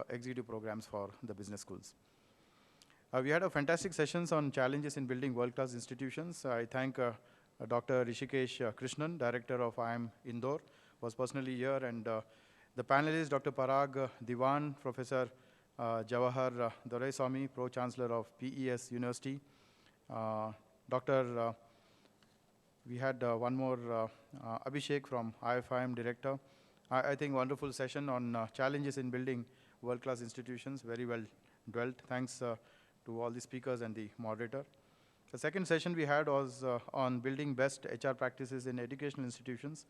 executive programs for the business schools. We had a fantastic sessions on challenges in building world-class institutions. I thank Dr. Rishikesh Krishnan, Director of IIM Indore, was personally here, and the panelists, Dr. Parag Diwan, Professor Jawahar Doraiswamy, Pro-Chancellor of PES University, Dr. We had one more, Abhishek from IFIM Director. I think wonderful session on challenges in building world-class institutions, very well dwelt. Thanks to all the speakers and the moderator. The second session we had was on building best HR practices in educational institutions.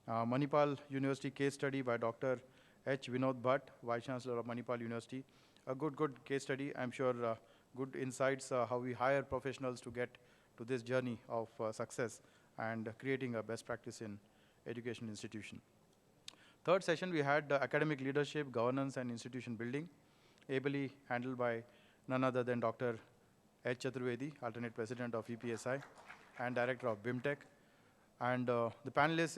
Manipal University case study by Dr. H. Vinod Bhatt, Vice Chancellor of Manipal University. A good case study. I'm sure good insights how we hire professionals to get to this journey of success and creating a best practice in educational institution. Third session we had academic leadership, governance and institution building, ably handled by none other than Dr. H. Chaturvedi, alternate president of EPSI and director of BIMTech. And the panelists,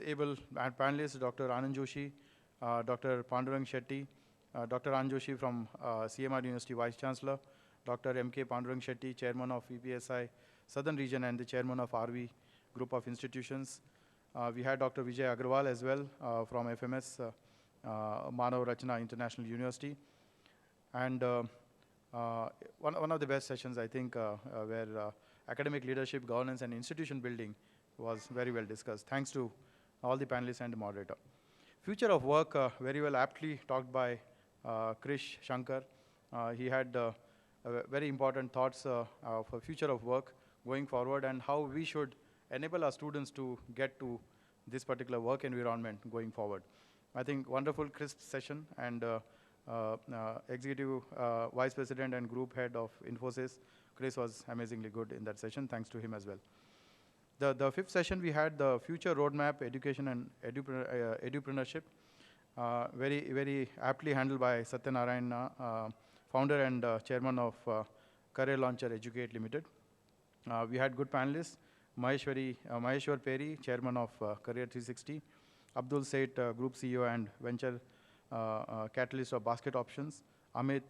Dr. Anand Joshi, Dr. Pandurang Shetty, Dr. Anand Joshi from CMR University Vice Chancellor, Dr. M.K. Pandurang Shetty, Chairman of EPSI Southern Region and the Chairman of RV Group of Institutions. We had Dr. Vijay Agrawal as well from FMS, Manav Rachna International University. And one of the best sessions, I think, where academic leadership, governance, and institution building was very well discussed. Thanks to all the panelists and the moderator. Future of work, very well aptly talked by Krish Shankar. He had very important thoughts for future of work going forward and how we should enable our students to get to this particular work environment going forward. I think wonderful, crisp session, and Executive Vice President and Group Head of Infosys, Chris, was amazingly good in that session. Thanks to him as well. The fifth session, we had the Future Roadmap, Education and Edupreneurship, very aptly handled by Satyanarayan, founder and chairman of Career Launcher Educate Limited. We had good panelists, Maheshwar Peri, chairman of Career 360, Abdul Seth, Group CEO and Venture Catalyst of Basket Options, Amit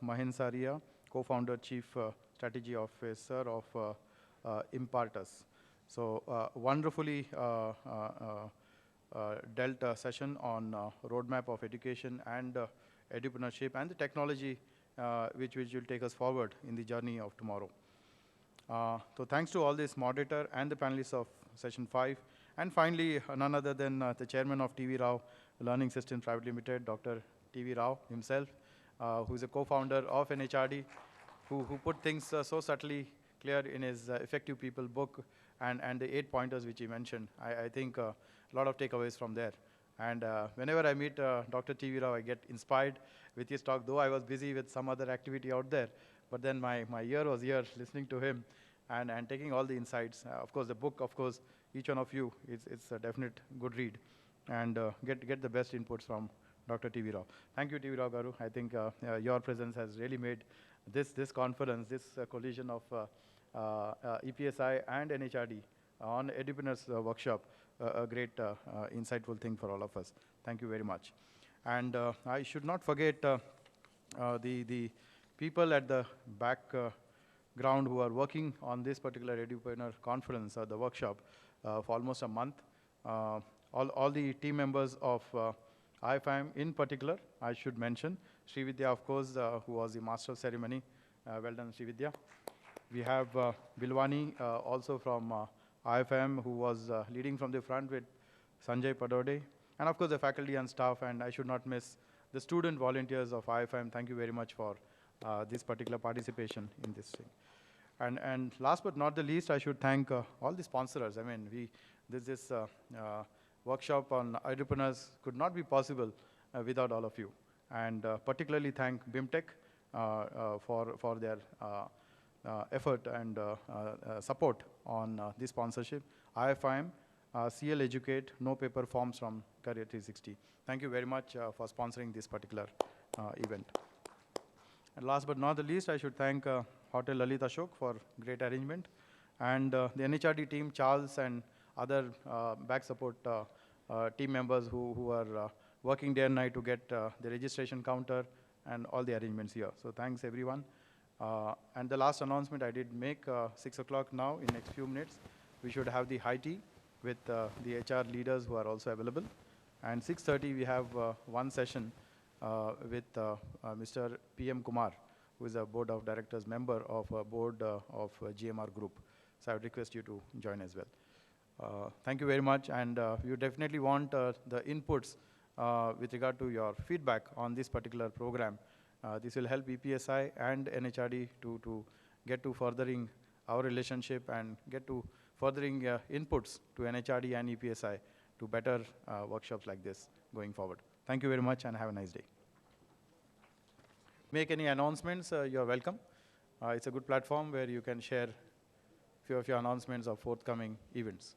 Mahensaria, co-founder, Chief Strategy Officer of Impartus. So wonderfully dealt a session on roadmap of education and edupreneurship and the technology which will take us forward in the journey of tomorrow. So thanks to all this moderator and the panelists of session 5. And finally, none other than the chairman of TV Rao Learning Systems Private Limited, Dr. TV Rao himself, who is a co-founder of NHRD, who put things so subtly clear in his Effective People book and the 8 pointers which he mentioned. I think a lot of takeaways from there. And whenever I meet Dr. TV Rao, I get inspired with his talk, though I was busy with some other activity out there. But then my ear was here listening to him and taking all the insights. Of course, the book, of course, each one of you, it's a definite good read. And get the best inputs from Dr. TV Rao. Thank you, TV Rao Garu. I think your presence has really made this conference, this collision of EPSI and NHRD on Edupreneurs workshop, a great insightful thing for all of us. Thank you very much. And I should not forget the people at the background who are working on this particular Edupreneur conference, the workshop, for almost a month. All the team members of IFIM in particular, I should mention. Srividya, of course, who was the master of ceremony. Well done, Srividya. We have Bilwani, also from IFIM, who was leading from the front with Sanjay Padode. And of course, the faculty and staff, and I should not miss the student volunteers of IFIM. Thank you very much for this particular participation in this thing. And last but not the least, I should thank all the sponsors. I mean, this workshop on entrepreneurs could not be possible without all of you. And particularly thank BIMTech for their effort and support on this sponsorship. IFIM, CL Educate, No Paper Forms from Career 360. Thank you very much for sponsoring this particular event. And last but not the least, I should thank Hotel Lalit Ashok for great arrangement. And the NHRD team, Charles and other back support team members who are working day and night to get the registration counter and all the arrangements here. So thanks everyone. And the last announcement I did make, 6 o'clock now, in next few minutes, we should have the high tea with the HR leaders who are also available. And 6:30 we have one session with Mr. PM Kumar, who is a board of directors member of a board of GMR Group. So I would request you to join as well. Thank you very much, and you definitely want the inputs with regard to your feedback on this particular program. This will help EPSI and NHRD to get to furthering our relationship and get to furthering inputs to NHRD and EPSI to better workshops like this going forward. Thank you very much and have a nice day. Make any announcements, you're welcome. It's a good platform where you can share few of your announcements of forthcoming events.